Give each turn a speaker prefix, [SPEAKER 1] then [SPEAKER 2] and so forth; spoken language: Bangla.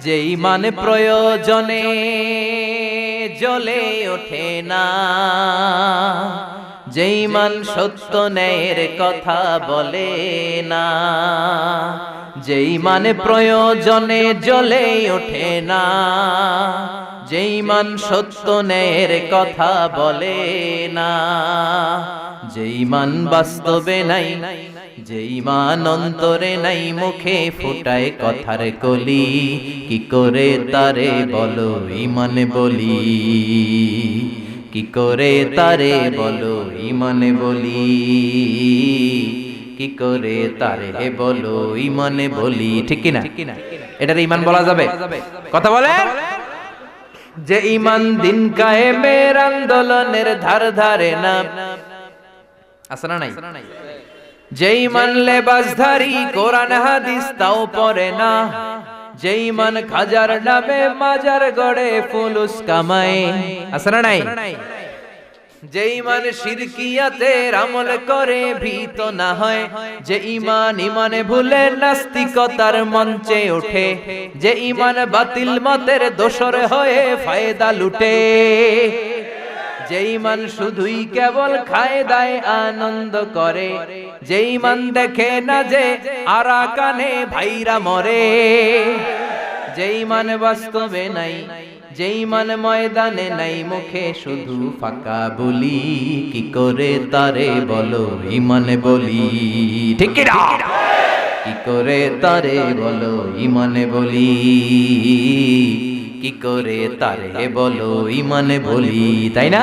[SPEAKER 1] যে ইমান প্রয়োজনে জ্বলে ওঠে না, যে ইমান সত্য ন্যায়ের কথা বলে না, যে ইমান প্রয়োজনে জ্বলে ওঠে না, যে ইমান সত্য ন্যায়ের কথা বলে না, যে ইমান বাস্তবে নাই, যে ইমান অন্তরে নাই, মুখে ফুটায় কথার কলি, কি করে তারে বলো ইমান বলি, কি করে তারে বলো ইমান বলি, কি করে তারে বলো ইমান বলি। ঠিক কিনা? এটার ইমান বলা যাবে? কথা বলে। যে ইমান দিন কায়েমের আন্দোলনের ধার ধারে না, আছে না নাই? যে ইমান লেবাসধারী কোরআন হাদিস তাও পড়ে না, যে ইমান খাজার নামে মাজার গড়ে ফুলুস কামায়, আছে না নাই? যে ইমান শিরকিয়াতের আমল করে ভীত না হয়, যে ইমান ইমানে ভুলে নাস্তিকতার মঞ্চে ওঠে, যে ইমান বাতিল মতের দোসর হয়ে ফায়দা লুটে, যে ইমান শুধুই কেবল খায় দায় আনন্দ করে, যে ইমান দেখে না যে আরাকানে ভাইরা মরে, যে ইমান বাস্তবে নাই, যে ইমান ময়দানে নাই, মুখে শুধু ফাঁকা বলি, কি করে তারে বলো ইমান বলি। ঠিক কি না? কি করে তারে বলো ইমান বলি, কি করে তারে বলো ইমান বলি, তাই না?